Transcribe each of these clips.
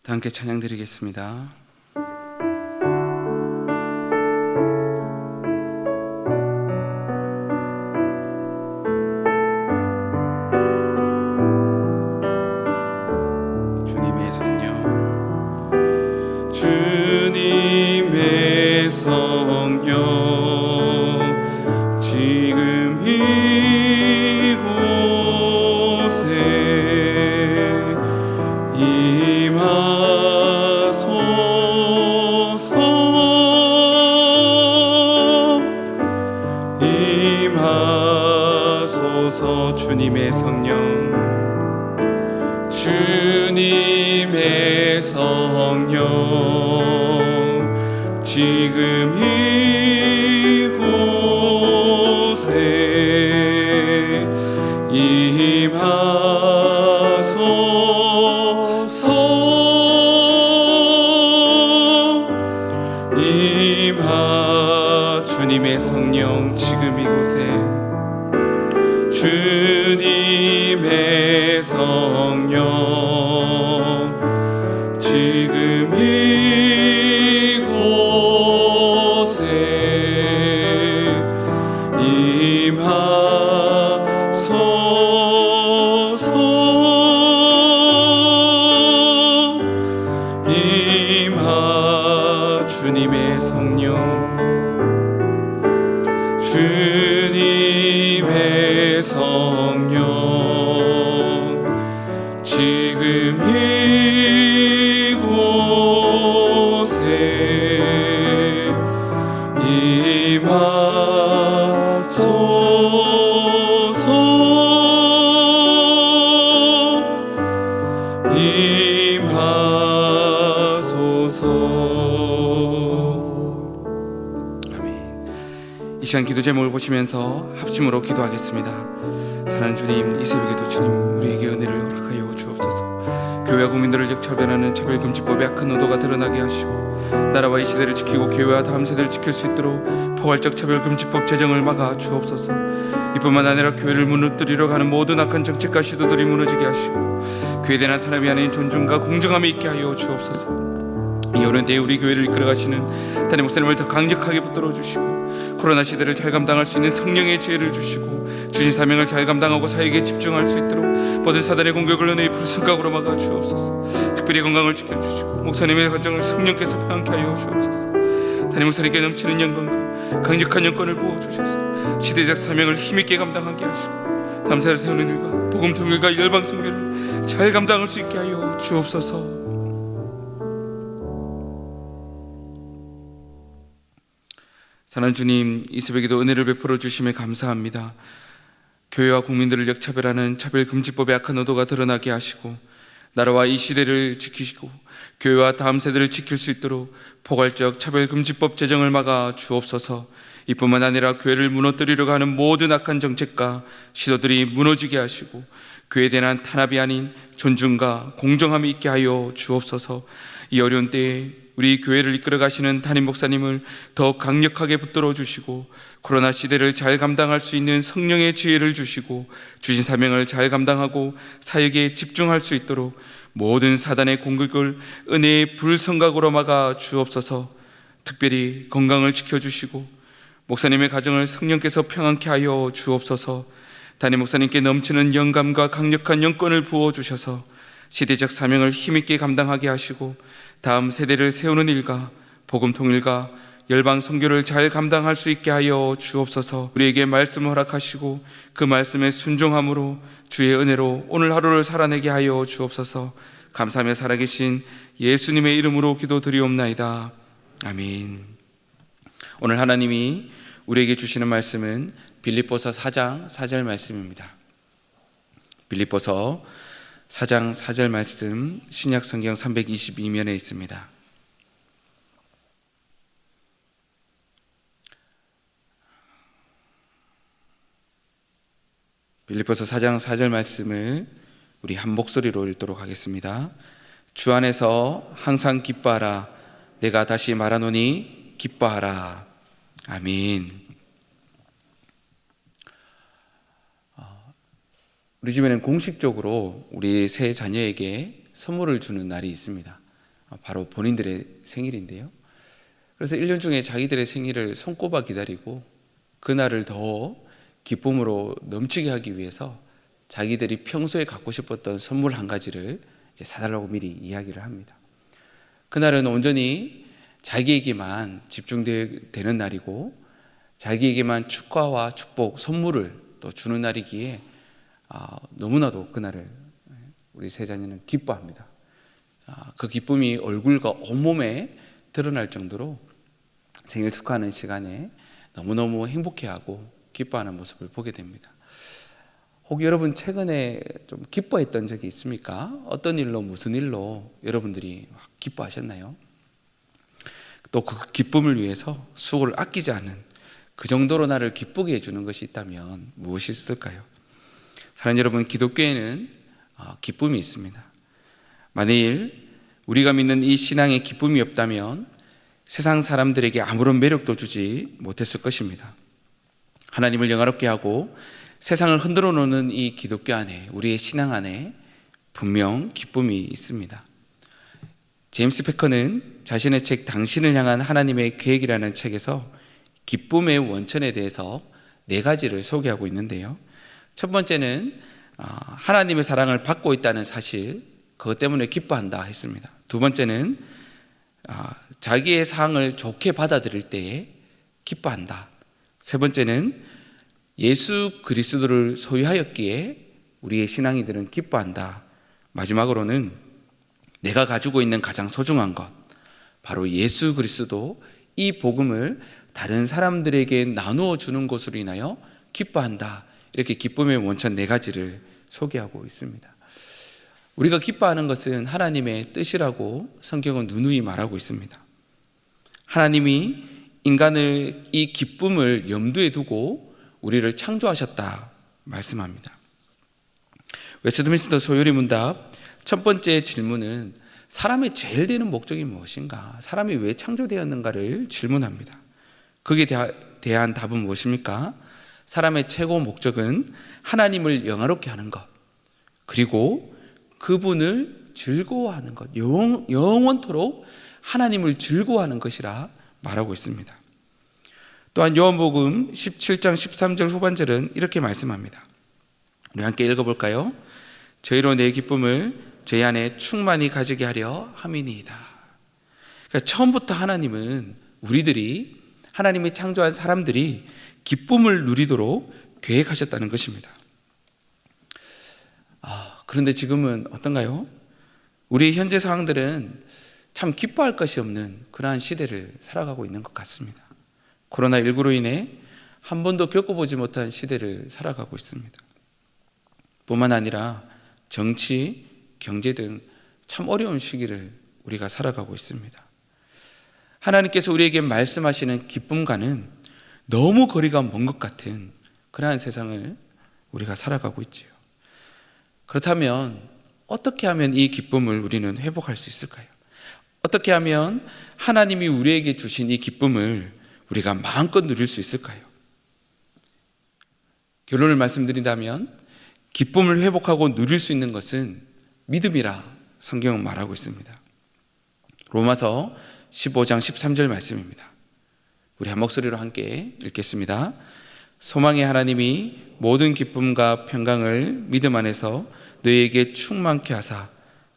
다 함께 찬양 드리겠습니다. 주님의 성령, 주님의 성령, 지금 이곳에 임하소서. 주님의 성령, 주님의 성령, 지금 이곳에 임하소서. 주님의 성령, 지금 이곳에 주님의 성령, 지금 이곳에 임하소서. 주님의 성령, 주님의 성령, 지금 이곳에 임하소서. 아멘. 이 시간 기도 제목을 보시면서 합심으로 기도하겠습니다. 사랑하는 주님, 이 새벽에도 주님 우리에게 은혜를 허락하여 주옵소서. 교회와 국민들을 역차별하는 차별금지법의 악한 의도가 드러나게 하시고, 나라와 이 시대를 지키고 교회와 다음 세대를 지킬 수 있도록 포괄적 차별금지법 제정을 막아 주옵소서. 이뿐만 아니라 교회를 무너뜨리려 가는 모든 악한 정책과 시도들이 무너지게 하시고, 교회에 대한 탄압이 아닌 존중과 공정함이 있게 하여 주옵소서. 이 어려운 때에 우리 교회를 이끌어가시는 담임 목사님을 더 강력하게 붙들어 주시고, 코로나 시대를 잘 감당할 수 있는 성령의 지혜를 주시고, 주신 사명을 잘 감당하고 사역에 집중할 수 있도록 모든 사단의 공격을 은혜의 불순각으로 막아 주옵소서. 특별히 건강을 지켜주시고 목사님의 가정을 성령께서 평안케 하여 주옵소서. 담임 목사님께 넘치는 영광과 강력한 영권을 부어주셔서 시대적 사명을 힘있게 감당하게 하시고, 담사를 세우는 일과 복음 통일과 열방 선교를 잘 감당할 수 있게 하여 주옵소서. 사랑하는 주님, 이 새벽에도 은혜를 베풀어 주심에 감사합니다. 교회와 국민들을 역차별하는 차별금지법의 악한 의도가 드러나게 하시고, 나라와 이 시대를 지키시고 교회와 다음 세대를 지킬 수 있도록 포괄적 차별금지법 제정을 막아 주옵소서. 이뿐만 아니라 교회를 무너뜨리려고 하는 모든 악한 정책과 시도들이 무너지게 하시고, 교회에 대한 탄압이 아닌 존중과 공정함이 있게 하여 주옵소서. 이 어려운 때에 우리 교회를 이끌어 가시는 담임 목사님을 더 강력하게 붙들어 주시고, 코로나 시대를 잘 감당할 수 있는 성령의 지혜를 주시고, 주신 사명을 잘 감당하고 사역에 집중할 수 있도록 모든 사단의 공격을 은혜의 불성각으로 막아 주옵소서. 특별히 건강을 지켜주시고 목사님의 가정을 성령께서 평안케 하여 주옵소서. 담임 목사님께 넘치는 영감과 강력한 영권을 부어주셔서 시대적 사명을 힘있게 감당하게 하시고, 다음 세대를 세우는 일과 복음 통일과 열방 선교를 잘 감당할 수 있게 하여 주옵소서. 우리에게 말씀을 허락하시고 그 말씀에 순종함으로 주의 은혜로 오늘 하루를 살아내게 하여 주옵소서. 감사하며 살아계신 예수님의 이름으로 기도드리옵나이다. 아멘. 오늘 하나님이 우리에게 주시는 말씀은 빌립보서 4장 4절 말씀입니다. 빌립보서 4장 4절 말씀, 신약 성경 322면에 있습니다. 빌립보서 4장 4절 말씀을 우리 한 목소리로 읽도록 하겠습니다. 주 안에서 항상 기뻐하라. 내가 다시 말하노니 기뻐하라. 아멘. 우리 집에는 공식적으로 우리 세 자녀에게 선물을 주는 날이 있습니다. 바로 본인들의 생일인데요. 그래서 1년 중에 자기들의 생일을 손꼽아 기다리고 그날을 더 기쁨으로 넘치게 하기 위해서 자기들이 평소에 갖고 싶었던 선물 한 가지를 이제 사달라고 미리 이야기를 합니다. 그날은 온전히 자기에게만 집중되는 날이고 자기에게만 축하와 축복, 선물을 또 주는 날이기에 너무나도 그날을 우리 세자녀는 기뻐합니다. 그 기쁨이 얼굴과 온몸에 드러날 정도로 생일 축하하는 시간에 너무너무 행복해하고 기뻐하는 모습을 보게 됩니다. 혹 여러분 최근에 좀 기뻐했던 적이 있습니까? 어떤 일로, 무슨 일로 여러분들이 기뻐하셨나요? 또 그 기쁨을 위해서 수고를 아끼지 않은 그 정도로 나를 기쁘게 해주는 것이 있다면 무엇이 있을까요? 사랑하는 여러분, 기독교에는 기쁨이 있습니다. 만일 우리가 믿는 이 신앙에 기쁨이 없다면 세상 사람들에게 아무런 매력도 주지 못했을 것입니다. 하나님을 영화롭게 하고 세상을 흔들어 놓는 이 기독교 안에, 우리의 신앙 안에 분명 기쁨이 있습니다. 제임스 패커는 자신의 책 당신을 향한 하나님의 계획이라는 책에서 기쁨의 원천에 대해서 4가지를 소개하고 있는데요. 첫 번째는 하나님의 사랑을 받고 있다는 사실, 그것 때문에 기뻐한다 했습니다. 두 번째는 자기의 상을 좋게 받아들일 때에 기뻐한다. 세 번째는 예수 그리스도를 소유하였기에 우리의 신앙이들은 기뻐한다. 마지막으로는 내가 가지고 있는 가장 소중한 것, 바로 예수 그리스도, 이 복음을 다른 사람들에게 나누어 주는 것으로 인하여 기뻐한다. 이렇게 기쁨의 원천 4가지를 소개하고 있습니다. 우리가 기뻐하는 것은 하나님의 뜻이라고 성경은 누누이 말하고 있습니다. 하나님이 인간을 이 기쁨을 염두에 두고 우리를 창조하셨다 말씀합니다. 웨스트민스터 소요리 문답 첫 번째 질문은 사람의 제일 되는 목적이 무엇인가? 사람이 왜 창조되었는가를 질문합니다. 거기에 대한 답은 무엇입니까? 사람의 최고 목적은 하나님을 영화롭게 하는 것, 그리고 그분을 즐거워하는 것, 영원토록 하나님을 즐거워하는 것이라 말하고 있습니다. 또한 요한복음 17장 13절 후반절은 이렇게 말씀합니다. 우리 함께 읽어볼까요? 저희로 내 기쁨을 저희 안에 충만히 가지게 하려 함이니이다. 그러니까 처음부터 하나님은 우리들이, 하나님이 창조한 사람들이 기쁨을 누리도록 계획하셨다는 것입니다. 그런데 지금은 어떤가요? 우리 현재 상황들은 참 기뻐할 것이 없는 그러한 시대를 살아가고 있는 것 같습니다. 코로나19로 인해 한 번도 겪어보지 못한 시대를 살아가고 있습니다. 뿐만 아니라 정치, 경제 등 참 어려운 시기를 우리가 살아가고 있습니다. 하나님께서 우리에게 말씀하시는 기쁨과는 너무 거리가 먼 것 같은 그러한 세상을 우리가 살아가고 있지요. 그렇다면 어떻게 하면 이 기쁨을 우리는 회복할 수 있을까요? 어떻게 하면 하나님이 우리에게 주신 이 기쁨을 우리가 마음껏 누릴 수 있을까요? 결론을 말씀드린다면 기쁨을 회복하고 누릴 수 있는 것은 믿음이라 성경은 말하고 있습니다. 로마서 15장 13절 말씀입니다. 우리 한 목소리로 함께 읽겠습니다. 소망의 하나님이 모든 기쁨과 평강을 믿음 안에서 너희에게 충만케 하사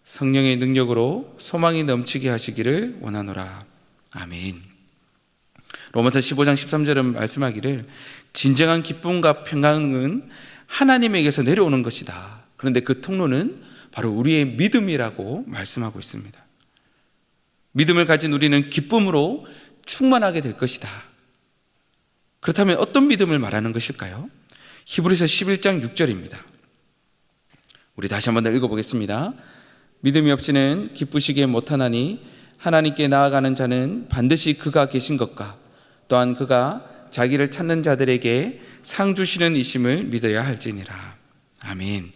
성령의 능력으로 소망이 넘치게 하시기를 원하노라. 아멘. 로마서 15장 13절은 말씀하기를 진정한 기쁨과 평강은 하나님에게서 내려오는 것이다. 그런데 그 통로는 바로 우리의 믿음이라고 말씀하고 있습니다. 믿음을 가진 우리는 기쁨으로 충만하게 될 것이다. 그렇다면 어떤 믿음을 말하는 것일까요? 히브리서 11장 6절입니다. 우리 다시 한번 더 읽어보겠습니다. 믿음이 없이는 기쁘시게 못하나니 하나님께 나아가는 자는 반드시 그가 계신 것과 또한 그가 자기를 찾는 자들에게 상 주시는 이심을 믿어야 할지니라. 아멘.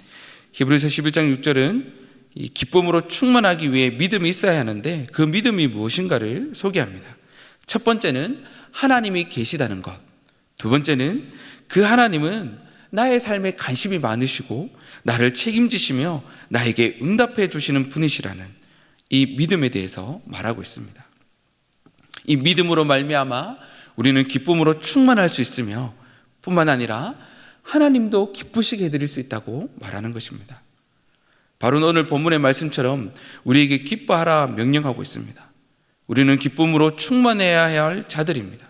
히브리서 11장 6절은 이 기쁨으로 충만하기 위해 믿음이 있어야 하는데 그 믿음이 무엇인가를 소개합니다. 첫 번째는 하나님이 계시다는 것. 두 번째는 그 하나님은 나의 삶에 관심이 많으시고 나를 책임지시며 나에게 응답해 주시는 분이시라는 이 믿음에 대해서 말하고 있습니다. 이 믿음으로 말미암아 우리는 기쁨으로 충만할 수 있으며 뿐만 아니라 하나님도 기쁘시게 해드릴 수 있다고 말하는 것입니다. 바로 오늘 본문의 말씀처럼 우리에게 기뻐하라 명령하고 있습니다. 우리는 기쁨으로 충만해야 할 자들입니다.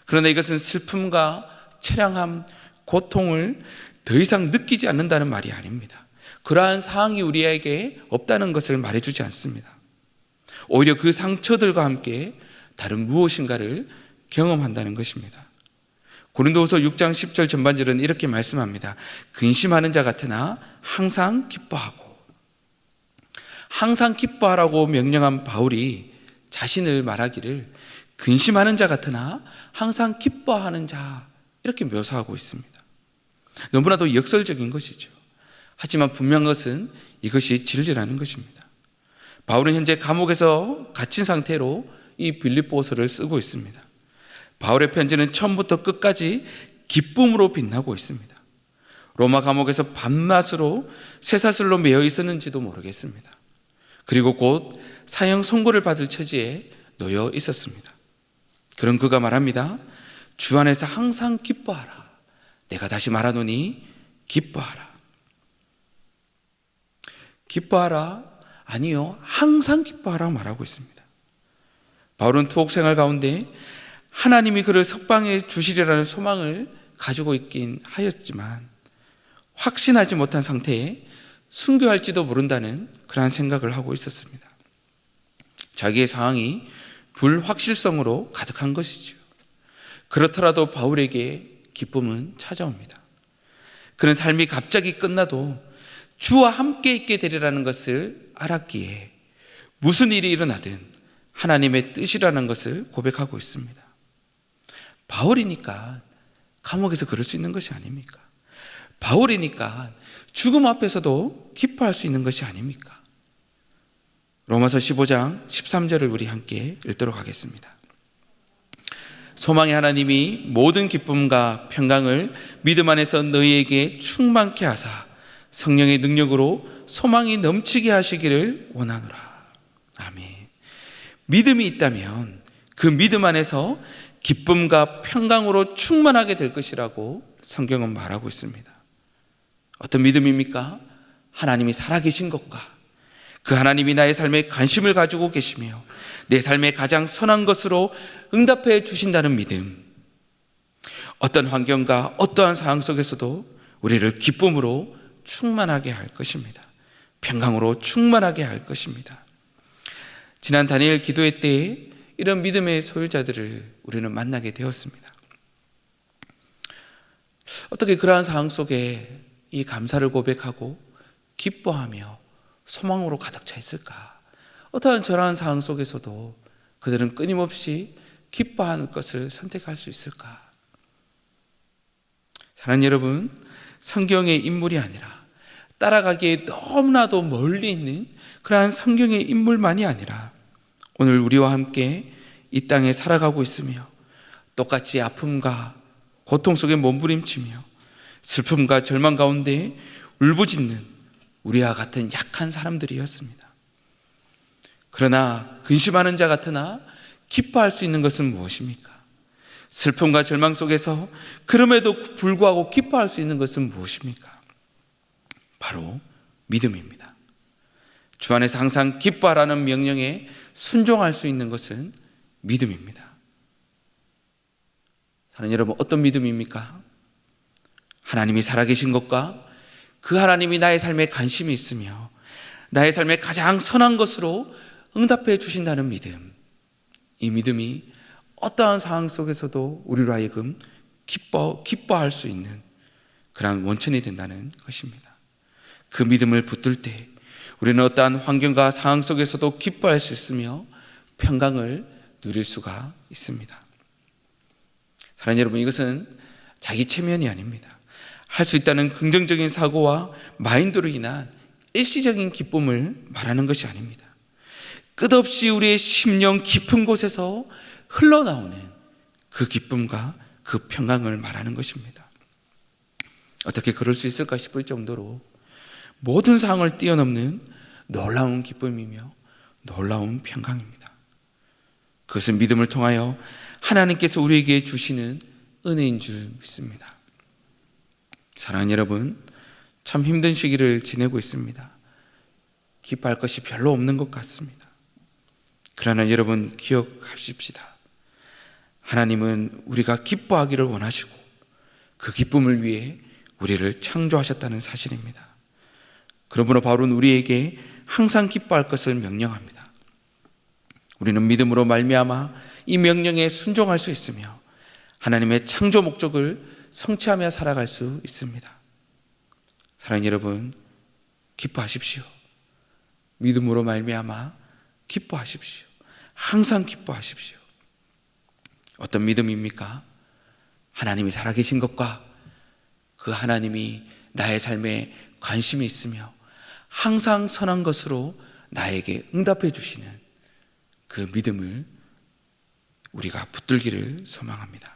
그러나 이것은 슬픔과 처량함, 고통을 더 이상 느끼지 않는다는 말이 아닙니다. 그러한 상황이 우리에게 없다는 것을 말해주지 않습니다. 오히려 그 상처들과 함께 다른 무엇인가를 경험한다는 것입니다. 고린도후서 6장 10절 전반절은 이렇게 말씀합니다. 근심하는 자 같으나 항상 기뻐하고. 항상 기뻐하라고 명령한 바울이 자신을 말하기를 근심하는 자 같으나 항상 기뻐하는 자, 이렇게 묘사하고 있습니다. 너무나도 역설적인 것이죠. 하지만 분명한 것은 이것이 진리라는 것입니다. 바울은 현재 감옥에서 갇힌 상태로 이 빌립보서를 쓰고 있습니다. 바울의 편지는 처음부터 끝까지 기쁨으로 빛나고 있습니다. 로마 감옥에서 밤낮으로 쇠사슬로 매여 있었는지도 모르겠습니다. 그리고 곧 사형 선고를 받을 처지에 놓여 있었습니다. 그런 그가 말합니다. 주 안에서 항상 기뻐하라. 내가 다시 말하노니 기뻐하라. 기뻐하라? 아니요, 항상 기뻐하라 말하고 있습니다. 바울은 투옥 생활 가운데 하나님이 그를 석방해 주시리라는 소망을 가지고 있긴 하였지만 확신하지 못한 상태에 순교할지도 모른다는 그러한 생각을 하고 있었습니다. 자기의 상황이 불확실성으로 가득한 것이죠. 그렇더라도 바울에게 기쁨은 찾아옵니다. 그는 삶이 갑자기 끝나도 주와 함께 있게 되리라는 것을 알았기에 무슨 일이 일어나든 하나님의 뜻이라는 것을 고백하고 있습니다. 바울이니까 감옥에서 그럴 수 있는 것이 아닙니까? 바울이니까 죽음 앞에서도 기뻐할 수 있는 것이 아닙니까? 로마서 15장 13절을 우리 함께 읽도록 하겠습니다. 소망의 하나님이 모든 기쁨과 평강을 믿음 안에서 너희에게 충만케 하사 성령의 능력으로 소망이 넘치게 하시기를 원하노라. 아멘. 믿음이 있다면 그 믿음 안에서 기쁨과 평강으로 충만하게 될 것이라고 성경은 말하고 있습니다. 어떤 믿음입니까? 하나님이 살아계신 것과 그 하나님이 나의 삶에 관심을 가지고 계시며 내 삶에 가장 선한 것으로 응답해 주신다는 믿음. 어떤 환경과 어떠한 상황 속에서도 우리를 기쁨으로 충만하게 할 것입니다. 평강으로 충만하게 할 것입니다. 지난 다니엘 기도회 때에 이런 믿음의 소유자들을 우리는 만나게 되었습니다. 어떻게 그러한 상황 속에 이 감사를 고백하고 기뻐하며 소망으로 가득 차 있을까? 어떠한 저러한 상황 속에서도 그들은 끊임없이 기뻐하는 것을 선택할 수 있을까? 사랑하는 여러분, 성경의 인물이 아니라 따라가기에 너무나도 멀리 있는 그러한 성경의 인물만이 아니라 오늘 우리와 함께 이 땅에 살아가고 있으며 똑같이 아픔과 고통 속에 몸부림치며 슬픔과 절망 가운데 울부짖는 우리와 같은 약한 사람들이었습니다. 그러나 근심하는 자 같으나 기뻐할 수 있는 것은 무엇입니까? 슬픔과 절망 속에서 그럼에도 불구하고 기뻐할 수 있는 것은 무엇입니까? 바로 믿음입니다. 주 안에서 항상 기뻐하라는 명령에 순종할 수 있는 것은 믿음입니다. 사랑하는 여러분, 어떤 믿음입니까? 하나님이 살아계신 것과 그 하나님이 나의 삶에 관심이 있으며 나의 삶에 가장 선한 것으로 응답해 주신다는 믿음. 이 믿음이 어떠한 상황 속에서도 우리로 하여금 기뻐할 수 있는 그러한 원천이 된다는 것입니다. 그 믿음을 붙들 때 우리는 어떠한 환경과 상황 속에서도 기뻐할 수 있으며 평강을 누릴 수가 있습니다. 사랑하는 여러분, 이것은 자기 체면이 아닙니다. 할 수 있다는 긍정적인 사고와 마인드로 인한 일시적인 기쁨을 말하는 것이 아닙니다. 끝없이 우리의 심령 깊은 곳에서 흘러나오는 그 기쁨과 그 평강을 말하는 것입니다. 어떻게 그럴 수 있을까 싶을 정도로 모든 상황을 뛰어넘는 놀라운 기쁨이며 놀라운 평강입니다. 그것은 믿음을 통하여 하나님께서 우리에게 주시는 은혜인 줄 믿습니다. 사랑하는 여러분, 참 힘든 시기를 지내고 있습니다. 기뻐할 것이 별로 없는 것 같습니다. 그러나 여러분 기억하십시다. 하나님은 우리가 기뻐하기를 원하시고 그 기쁨을 위해 우리를 창조하셨다는 사실입니다. 그러므로 바울은 우리에게 항상 기뻐할 것을 명령합니다. 우리는 믿음으로 말미암아 이 명령에 순종할 수 있으며 하나님의 창조 목적을 성취하며 살아갈 수 있습니다. 사랑하는 여러분, 기뻐하십시오. 믿음으로 말미암아 기뻐하십시오. 항상 기뻐하십시오. 어떤 믿음입니까? 하나님이 살아계신 것과 그 하나님이 나의 삶에 관심이 있으며 항상 선한 것으로 나에게 응답해 주시는 그 믿음을 우리가 붙들기를 소망합니다.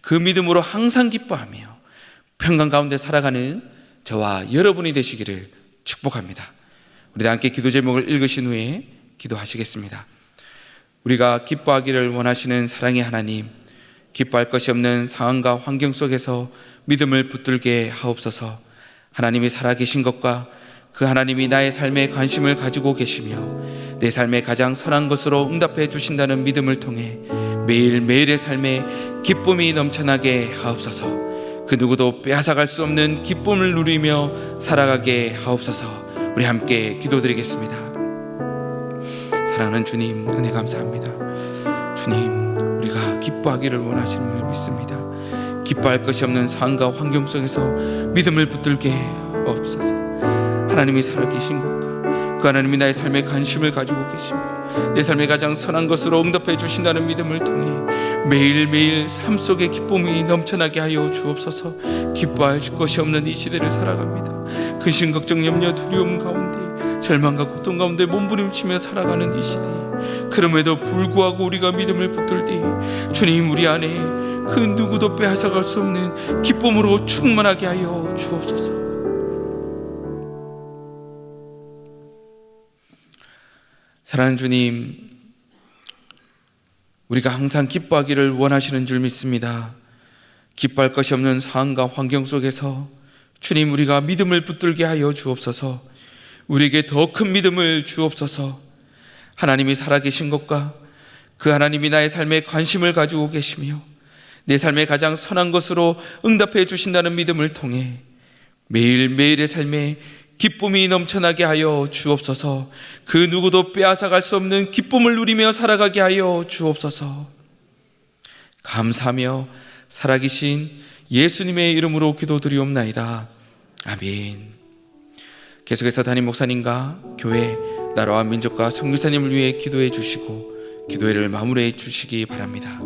그 믿음으로 항상 기뻐하며 평강 가운데 살아가는 저와 여러분이 되시기를 축복합니다. 우리 함께 기도 제목을 읽으신 후에 기도하시겠습니다. 우리가 기뻐하기를 원하시는 사랑의 하나님, 기뻐할 것이 없는 상황과 환경 속에서 믿음을 붙들게 하옵소서. 하나님이 살아계신 것과 그 하나님이 나의 삶에 관심을 가지고 계시며 내 삶에 가장 선한 것으로 응답해 주신다는 믿음을 통해 매일매일의 삶에 기쁨이 넘쳐나게 하옵소서. 그 누구도 빼앗아갈 수 없는 기쁨을 누리며 살아가게 하옵소서. 우리 함께 기도드리겠습니다. 사랑하는 주님, 은혜 감사합니다. 주님, 우리가 기뻐하기를 원하시는 믿습니다. 기뻐할 것이 없는 상황과 환경 속에서 믿음을 붙들게 하옵소서. 하나님이 살아계신 것과 그 하나님이 나의 삶에 관심을 가지고 계시며 내 삶에 가장 선한 것으로 응답해 주신다는 믿음을 통해 매일매일 삶 속에 기쁨이 넘쳐나게 하여 주옵소서. 기뻐할 것이 없는 이 시대를 살아갑니다. 근심, 걱정, 염려, 두려움 가운데 절망과 고통 가운데 몸부림치며 살아가는 이 시대에 그럼에도 불구하고 우리가 믿음을 붙들 때 주님, 우리 안에 그 누구도 빼앗아갈 수 없는 기쁨으로 충만하게 하여 주옵소서. 사랑하는 주님, 우리가 항상 기뻐하기를 원하시는 줄 믿습니다. 기뻐할 것이 없는 상황과 환경 속에서 주님, 우리가 믿음을 붙들게 하여 주옵소서. 우리에게 더 큰 믿음을 주옵소서. 하나님이 살아계신 것과 그 하나님이 나의 삶에 관심을 가지고 계시며 내 삶에 가장 선한 것으로 응답해 주신다는 믿음을 통해 매일매일의 삶에 기쁨이 넘쳐나게 하여 주옵소서. 그 누구도 빼앗아갈 수 없는 기쁨을 누리며 살아가게 하여 주옵소서. 감사하며 살아계신 예수님의 이름으로 기도드리옵나이다. 아멘. 계속해서 담임 목사님과 교회, 나라와 민족과 선교사님을 위해 기도해 주시고 기도회를 마무리해 주시기 바랍니다.